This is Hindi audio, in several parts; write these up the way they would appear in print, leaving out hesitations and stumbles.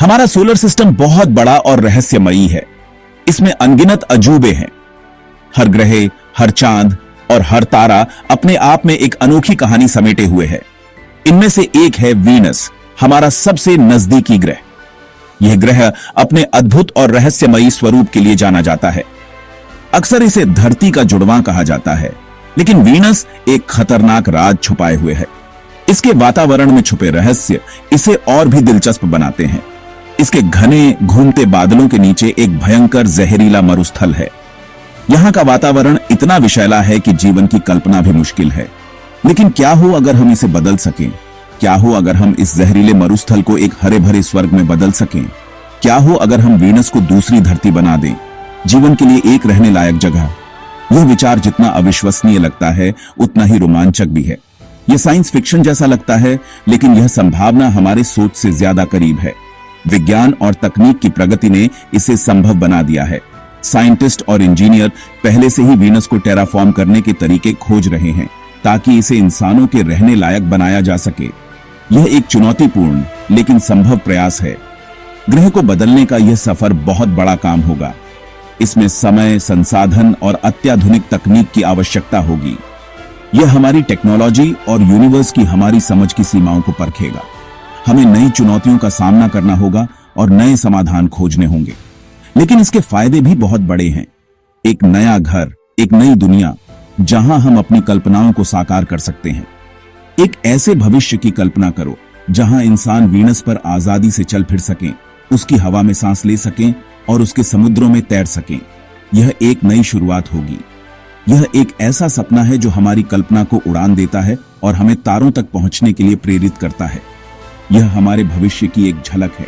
हमारा सोलर सिस्टम बहुत बड़ा और रहस्यमयी है। इसमें अनगिनत अजूबे हैं। हर ग्रह, हर चांद और हर तारा अपने आप में एक अनोखी कहानी समेटे हुए है। इनमें से एक है वीनस, हमारा सबसे नजदीकी ग्रह। यह ग्रह अपने अद्भुत और रहस्यमयी स्वरूप के लिए जाना जाता है। अक्सर इसे धरती का जुड़वां कहा जाता है, लेकिन वीनस एक खतरनाक राज छुपाए हुए है। इसके वातावरण में छुपे रहस्य इसे और भी दिलचस्प बनाते हैं। इसके घने घूमते बादलों के नीचे एक भयंकर जहरीला मरुस्थल है। यहां का वातावरण इतना विषैला है कि जीवन की कल्पना भी मुश्किल है। लेकिन क्या हो अगर हम इसे बदल सकें? क्या हो अगर हम इस जहरीले मरुस्थल को एक हरे भरे स्वर्ग में बदल सकें? क्या हो अगर हम वीनस को दूसरी धरती बना दें, जीवन के लिए एक रहने लायक जगह? यह विचार जितना अविश्वसनीय लगता है, उतना ही रोमांचक भी है। यह साइंस फिक्शन जैसा लगता है, लेकिन यह संभावना हमारे सोच से ज्यादा करीब है। विज्ञान और तकनीक की प्रगति ने इसे संभव बना दिया है। साइंटिस्ट और इंजीनियर पहले से ही वीनस को टेराफॉर्म करने के तरीके खोज रहे हैं, ताकि इसे इंसानों के रहने लायक बनाया जा सके। यह एक चुनौतीपूर्ण लेकिन संभव प्रयास है। ग्रह को बदलने का यह सफर बहुत बड़ा काम होगा। इसमें समय, संसाधन और अत्याधुनिक तकनीक की आवश्यकता होगी। यह हमारी टेक्नोलॉजी और यूनिवर्स की हमारी समझ की सीमाओं को परखेगा। हमें नई चुनौतियों का सामना करना होगा और नए समाधान खोजने होंगे। लेकिन इसके फायदे भी बहुत बड़े हैं। एक नया घर, एक नई दुनिया जहां हम अपनी कल्पनाओं को साकार कर सकते हैं। एक ऐसे भविष्य की कल्पना करो जहां इंसान वीनस पर आजादी से चल फिर सकें, उसकी हवा में सांस ले सकें और उसके समुद्रों में तैर सकें। यह एक नई शुरुआत होगी। यह एक ऐसा सपना है जो हमारी कल्पना को उड़ान देता है और हमें तारों तक पहुंचने के लिए प्रेरित करता है। यह हमारे भविष्य की एक झलक है।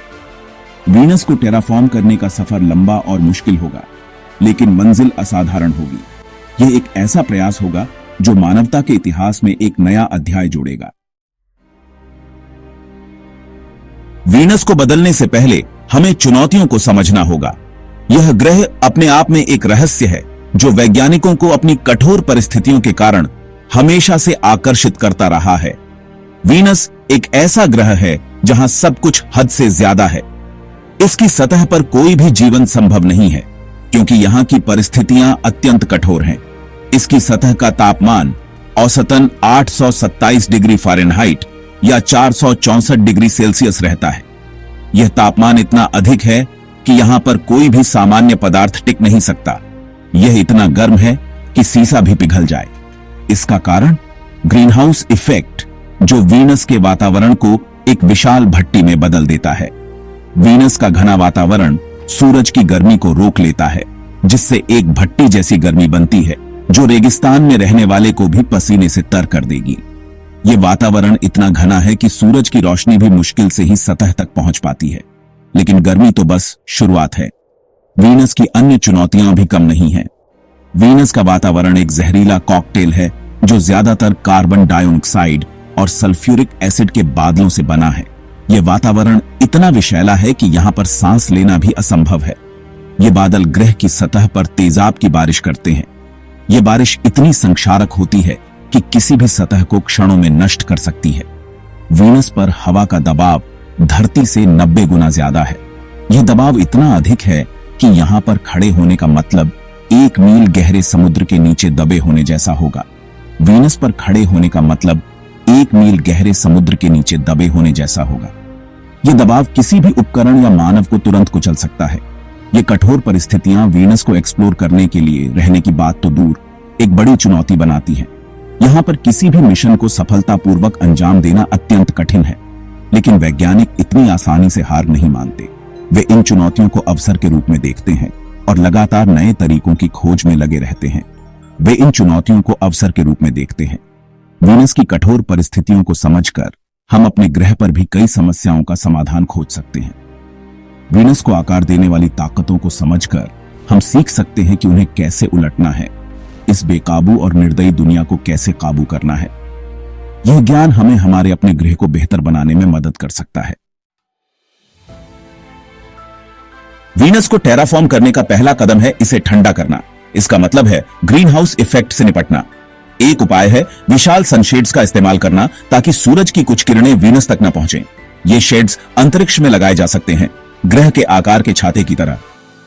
वीनस को टेराफॉर्म करने का सफर लंबा और मुश्किल होगा, लेकिन मंजिल असाधारण होगी। यह एक ऐसा प्रयास होगा जो मानवता के इतिहास में एक नया अध्याय जोड़ेगा। वीनस को बदलने से पहले हमें चुनौतियों को समझना होगा। यह ग्रह अपने आप में एक रहस्य है जो वैज्ञानिकों को अपनी कठोर परिस्थितियों के कारण हमेशा से आकर्षित करता रहा है। वीनस एक ऐसा ग्रह है जहां सब कुछ हद से ज्यादा है। इसकी सतह पर कोई भी जीवन संभव नहीं है, क्योंकि यहां की परिस्थितियां अत्यंत कठोर हैं। इसकी सतह का तापमान औसतन 827 डिग्री फ़ारेनहाइट या 464 डिग्री सेल्सियस रहता है। यह तापमान इतना अधिक है कि यहां पर कोई भी सामान्य पदार्थ टिक नहीं सकता। यह इतना गर्म है कि सीसा भी पिघल जाए। इसका कारण ग्रीनहाउस इफेक्ट, जो वीनस के वातावरण को एक विशाल भट्टी में बदल देता है। वीनस का घना वातावरण सूरज की गर्मी को रोक लेता है, जिससे एक भट्टी जैसी गर्मी बनती है जो रेगिस्तान में रहने वाले को भी पसीने से तर कर देगी। यह वातावरण इतना घना है कि सूरज की रोशनी भी मुश्किल से ही सतह तक पहुंच पाती है। लेकिन गर्मी तो बस शुरुआत है। वीनस की अन्य चुनौतियां भी कम नहीं हैं। वीनस का वातावरण एक जहरीला कॉकटेल है जो ज्यादातर कार्बन डाइऑक्साइड और सल्फ्यूरिक एसिड के बादलों से बना है। यह वातावरण इतना विषैला है कि यहां पर सांस लेना भी असंभव है। ये बादल ग्रह की सतह पर तेजाब की बारिश करते हैं। यह बारिश इतनी संक्षारक होती है कि किसी भी सतह को क्षणों में नष्ट कर सकती है। वीनस पर हवा का दबाव धरती से 90 गुना ज्यादा है। यह दबाव इतना अधिक है कि यहां पर खड़े होने का मतलब 1 मील गहरे समुद्र के नीचे दबे होने जैसा होगा। वीनस पर खड़े होने का मतलब 1 मील गहरे समुद्र के नीचे दबे होने जैसा होगा। यह दबाव किसी भी उपकरण या मानव को तुरंत कुचल सकता है। ये कठोर परिस्थितियां वीनस को एक्सप्लोर करने के लिए रहने की बात तो दूर, एक बड़ी चुनौती बनाती हैं। यहां पर किसी भी मिशन को सफलतापूर्वक अंजाम देना अत्यंत कठिन है, लेकिन वैज्ञानिक इतनी आसानी से हार नहीं मानते। वे इन चुनौतियों को अवसर के रूप में देखते हैं और लगातार नए तरीकों की खोज में लगे रहते हैं। वे इन चुनौतियों को अवसर के रूप में देखते हैं। वीनस की कठोर परिस्थितियों को समझकर हम अपने ग्रह पर भी कई समस्याओं का समाधान खोज सकते हैं। वीनस को आकार देने वाली ताकतों को समझकर हम सीख सकते हैं कि उन्हें कैसे उलटना है, इस बेकाबू और निर्दयी दुनिया को कैसे काबू करना है। यह ज्ञान हमें हमारे अपने ग्रह को बेहतर बनाने में मदद कर सकता है। वीनस को टेराफॉर्म करने का पहला कदम है इसे ठंडा करना। इसका मतलब है ग्रीन हाउस इफेक्ट से निपटना। एक उपाय है विशाल सनशेड्स का इस्तेमाल करना ताकि सूरज की कुछ किरणें वीनस तक न पहुंचें। ये शेड्स अंतरिक्ष में लगाए जा सकते हैं, ग्रह के आकार के छाते की तरह।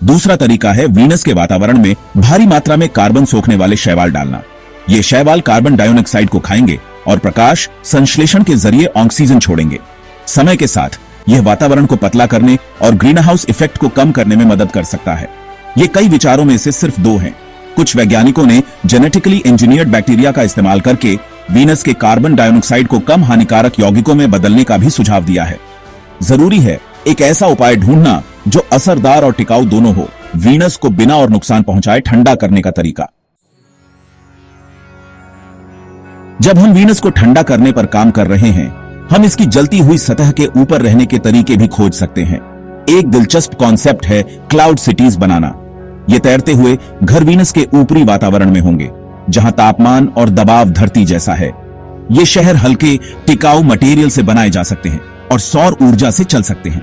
दूसरा तरीका है वीनस के वातावरण में भारी मात्रा में कार्बन सोखने वाले शैवाल डालना। ये शैवाल कार्बन डाइऑक्साइड को खाएंगे और प्रकाश संश्लेषण के जरिए ऑक्सीजन छोड़ेंगे। समय के साथ यह वातावरण को पतला करने और ग्रीन हाउस इफेक्ट को कम करने में मदद कर सकता है। ये कई विचारों में से सिर्फ 2 हैं। कुछ वैज्ञानिकों ने जेनेटिकली इंजीनियर्ड बैक्टीरिया का इस्तेमाल करके वीनस के कार्बन डाइऑक्साइड को कम हानिकारक यौगिकों में बदलने का भी सुझाव दिया है। जरूरी है एक ऐसा उपाय ढूंढना जो असरदार और टिकाऊ दोनों हो। वीनस को बिना और नुकसान पहुंचाए ठंडा करने का तरीका। जब हम वीनस को ठंडा करने पर काम कर रहे हैं, हम इसकी जलती हुई सतह के ऊपर रहने के तरीके भी खोज सकते हैं। एक दिलचस्प कॉन्सेप्ट है क्लाउड सिटीज बनाना। ये तैरते हुए घर वीनस के ऊपरी वातावरण में होंगे, जहां तापमान और दबाव धरती जैसा है। ये शहर हल्के टिकाऊ मटेरियल से बनाए जा सकते हैं और सौर ऊर्जा से चल सकते हैं।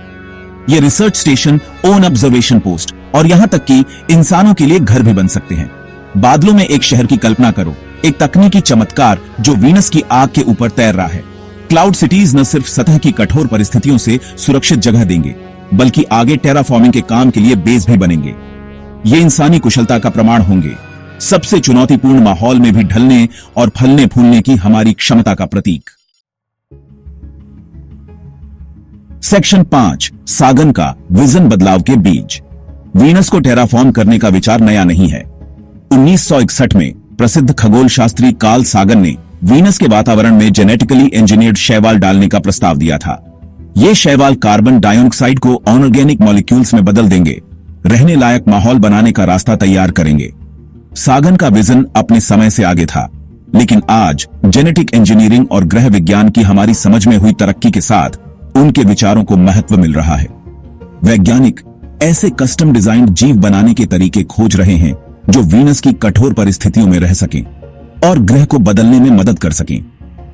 ये research station, own observation post और यहां तक कि इंसानों के लिए घर भी बन सकते हैं। बादलों में एक शहर की कल्पना करो, एक तकनीकी चमत्कार जो वीनस की आग के ऊपर तैर रहा है। क्लाउड सिटीज न सिर्फ सतह की कठोर परिस्थितियों से सुरक्षित जगह देंगे, बल्कि आगे टेराफॉर्मिंग के काम के लिए बेस भी बनेंगे। ये इंसानी कुशलता का प्रमाण होंगे, सबसे चुनौतीपूर्ण माहौल में भी ढलने और फलने फूलने की हमारी क्षमता का प्रतीक। सेक्शन 5, सागन का विजन बदलाव के बीज। वीनस को टेराफॉर्म करने का विचार नया नहीं है। 1961 में प्रसिद्ध खगोल शास्त्री कार्ल सागन ने वीनस के वातावरण में जेनेटिकली इंजीनियर्ड शैवाल डालने का प्रस्ताव दिया था। ये शैवाल कार्बन डाइऑक्साइड को ऑर्गेनिक मॉलिक्यूल्स में बदल देंगे, रहने लायक माहौल बनाने का रास्ता तैयार करेंगे। सागन का विजन अपने समय से आगे था, लेकिन आज जेनेटिक इंजीनियरिंग और ग्रह विज्ञान की हमारी समझ में हुई तरक्की के साथ उनके विचारों को महत्व मिल रहा है। वैज्ञानिक ऐसे कस्टम डिजाइन जीव बनाने के तरीके खोज रहे हैं जो वीनस की कठोर परिस्थितियों में रह सकें और ग्रह को बदलने में मदद कर सकें।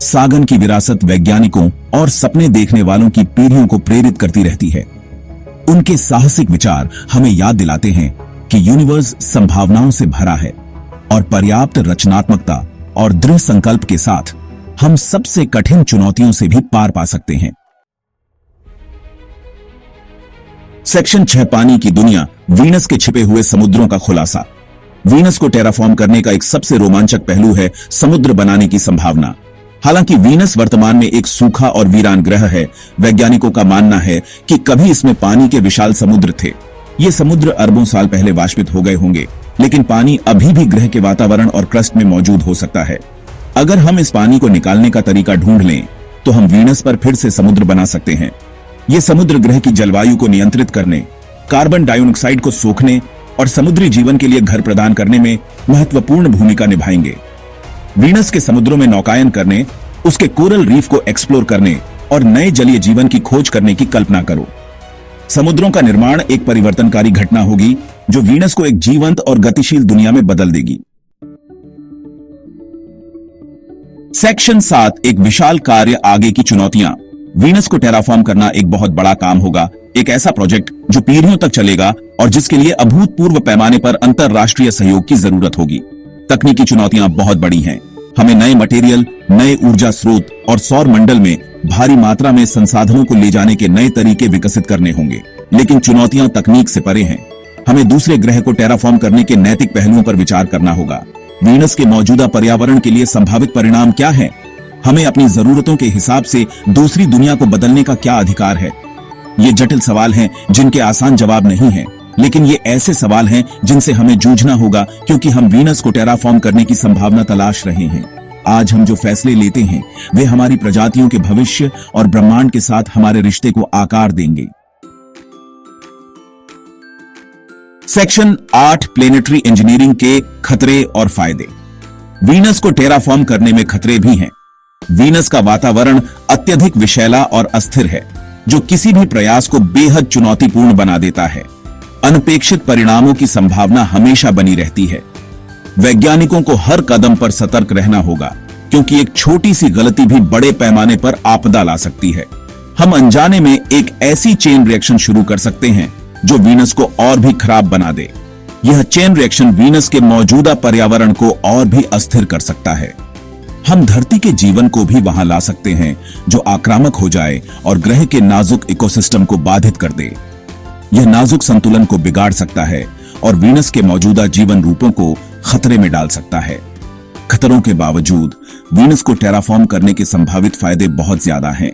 सागन की विरासत वैज्ञानिकों और सपने देखने वालों की पीढ़ियों को प्रेरित करती रहती है। उनके साहसिक विचार हमें याद दिलाते हैं कि यूनिवर्स संभावनाओं से भरा है और पर्याप्त रचनात्मकता और दृढ़ संकल्प के साथ हम सबसे कठिन चुनौतियों से भी पार पा सकते हैं। सेक्शन 6, पानी की दुनिया, वीनस के छिपे हुए समुद्रों का खुलासा। वीनस को टेराफॉर्म करने का एक सबसे रोमांचक पहलू है समुद्र बनाने की संभावना। हालांकि वीनस वर्तमान में एक सूखा और वीरान ग्रह है, वैज्ञानिकों का मानना है कि कभी इसमें पानी के विशाल समुद्र थे। ये समुद्र अरबों साल पहले वाष्पित हो गए होंगे, लेकिन पानी अभी भी ग्रह के वातावरण और क्रस्ट में मौजूद हो सकता है। अगर हम इस पानी को निकालने का तरीका ढूंढ लें, तो हम वीनस पर फिर से समुद्र बना सकते हैं। ये समुद्र ग्रह की जलवायु को नियंत्रित करने, कार्बन डाइऑक्साइड को सोखने और समुद्री जीवन के लिए घर प्रदान करने में महत्वपूर्ण भूमिका निभाएंगे। वीनस के समुद्रों में नौकायन करने, उसके कोरल रीफ को एक्सप्लोर करने और नए जलीय जीवन की खोज करने की कल्पना करो। समुद्रों का निर्माण एक परिवर्तनकारी घटना होगी जो वीनस को एक जीवंत और गतिशील दुनिया में बदल देगी। सेक्शन 7, एक विशाल कार्य, आगे की चुनौतियां। वीनस को टेराफॉर्म करना एक बहुत बड़ा काम होगा, एक ऐसा प्रोजेक्ट जो पीढ़ियों तक चलेगा और जिसके लिए अभूतपूर्व पैमाने पर अंतरराष्ट्रीय सहयोग की जरूरत होगी। तकनीकी चुनौतियां बहुत बड़ी हैं। हमें नए मटेरियल, नए ऊर्जा स्रोत और सौर मंडल में भारी मात्रा में संसाधनों को ले जाने के नए तरीके विकसित करने होंगे। लेकिन चुनौतियां तकनीक से परे हैं। हमें दूसरे ग्रह को टेराफॉर्म करने के नैतिक पहलुओं पर विचार करना होगा। वीनस के मौजूदा पर्यावरण के लिए संभावित परिणाम क्या है? हमें अपनी जरूरतों के हिसाब से दूसरी दुनिया को बदलने का क्या अधिकार है? ये जटिल सवाल हैं जिनके आसान जवाब नहीं हैं, लेकिन ये ऐसे सवाल हैं जिनसे हमें जूझना होगा, क्योंकि हम वीनस को टेराफॉर्म करने की संभावना तलाश रहे हैं। आज हम जो फैसले लेते हैं वे हमारी प्रजातियों के भविष्य और ब्रह्मांड के साथ हमारे रिश्ते को आकार देंगे। सेक्शन 8, प्लेनेटरी इंजीनियरिंग के खतरे और फायदे। वीनस को टेराफॉर्म करने में खतरे भी हैं। वीनस का वातावरण अत्यधिक विषैला और अस्थिर है, जो किसी भी प्रयास को बेहद चुनौतीपूर्ण बना देता है। अनपेक्षित परिणामों की संभावना हमेशा बनी रहती है। वैज्ञानिकों को हर कदम पर सतर्क रहना होगा, क्योंकि एक छोटी सी गलती भी बड़े पैमाने पर आपदा ला सकती है। हम अनजाने में एक ऐसी चेन रिएक्शन शुरू कर सकते हैं जो वीनस को और भी खराब बना दे। यह चेन रिएक्शन वीनस के मौजूदा पर्यावरण को और भी अस्थिर कर सकता है। हम धरती के जीवन को भी वहां ला सकते हैं जो आक्रामक हो जाए और ग्रह के नाजुक इकोसिस्टम को बाधित कर दे। यह नाजुक संतुलन को बिगाड़ सकता है और वीनस के मौजूदा जीवन रूपों को खतरे में डाल सकता है। खतरों के बावजूद वीनस को टेराफॉर्म करने के संभावित फायदे बहुत ज्यादा हैं।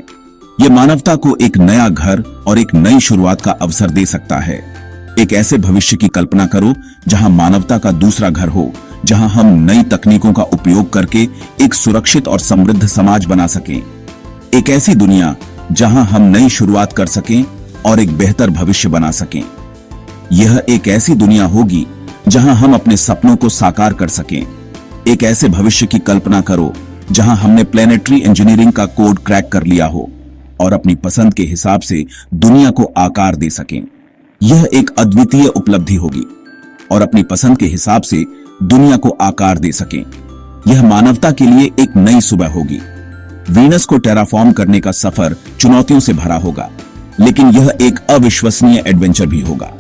यह मानवता को एक नया घर और एक नई शुरुआत का अवसर दे सकता है। एक ऐसे भविष्य की कल्पना करो जहां मानवता का दूसरा घर हो, जहां हम नई तकनीकों का उपयोग करके एक सुरक्षित और समृद्ध समाज बना सकें। एक ऐसी दुनिया जहां हम नई शुरुआत कर सकें और एक बेहतर भविष्य बना सकें। यह एक ऐसी दुनिया होगी जहां हम अपने सपनों को साकार कर सकें। एक ऐसे भविष्य की कल्पना करो जहां हमने प्लेनेटरी इंजीनियरिंग का कोड क्रैक कर लिया हो और अपनी पसंद के हिसाब से दुनिया को आकार दे सकें। यह एक अद्वितीय उपलब्धि होगी और अपनी पसंद के हिसाब से दुनिया को आकार दे सकें। यह मानवता के लिए एक नई सुबह होगी। वीनस को टेराफॉर्म करने का सफर चुनौतियों से भरा होगा, लेकिन यह एक अविश्वसनीय एडवेंचर भी होगा।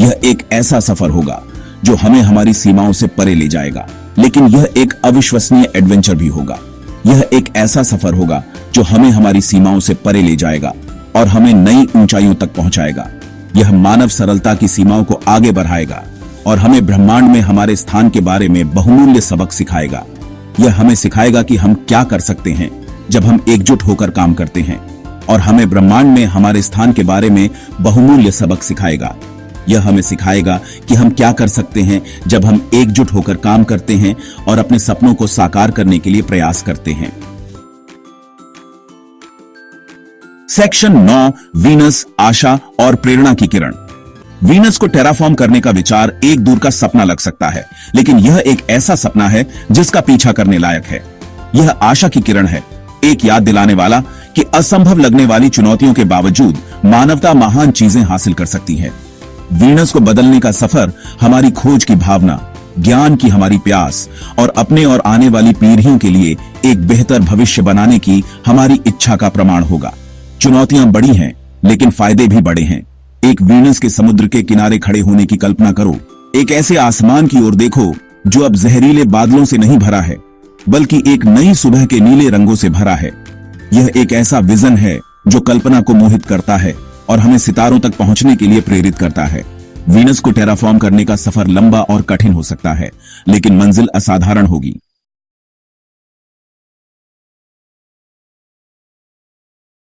यह एक ऐसा सफर होगा जो हमें हमारी सीमाओं से परे ले जाएगा, लेकिन यह एक अविश्वसनीय एडवेंचर भी होगा। यह एक ऐसा सफर होगा जो हमें हमारी सीमाओं से परे ले जाएगा और हमें नई ऊंचाइयों तक पहुंचाएगा। यह मानव सरलता की सीमाओं को आगे बढ़ाएगा और हमें ब्रह्मांड में हमारे स्थान के बारे में बहुमूल्य सबक सिखाएगा। यह हमें सिखाएगा कि हम क्या कर सकते हैं जब हम एकजुट होकर काम करते हैं, और हमें ब्रह्मांड में हमारे स्थान के बारे में बहुमूल्य सबक सिखाएगा। यह हमें सिखाएगा कि हम क्या कर सकते हैं जब हम एकजुट होकर काम करते हैं और अपने सपनों को साकार करने के लिए प्रयास करते हैं। सेक्शन 9, वीनस, आशा और प्रेरणा की किरण। वीनस को टेराफॉर्म करने का विचार एक दूर का सपना लग सकता है, लेकिन यह एक ऐसा सपना है जिसका पीछा करने लायक है। यह आशा की किरण है, एक याद दिलाने वाला कि असंभव लगने वाली चुनौतियों के बावजूद मानवता महान चीजें हासिल कर सकती है। वीनस को बदलने का सफर हमारी खोज की भावना, ज्ञान की हमारी प्यास और अपने और आने वाली पीढ़ियों के लिए एक बेहतर भविष्य बनाने की हमारी इच्छा का प्रमाण होगा। चुनौतियां बड़ी हैं, लेकिन फायदे भी बड़े हैं। एक वीनस के समुद्र के किनारे खड़े होने की कल्पना करो। एक ऐसे आसमान की ओर देखो जो अब जहरीले बादलों से नहीं भरा है, बल्कि एक नई सुबह के नीले रंगों से भरा है। यह एक ऐसा विजन है जो कल्पना को मोहित करता है और हमें सितारों तक पहुंचने के लिए प्रेरित करता है। वीनस को टेराफॉर्म करने का सफर लंबा और कठिन हो सकता है, लेकिन मंजिल असाधारण होगी।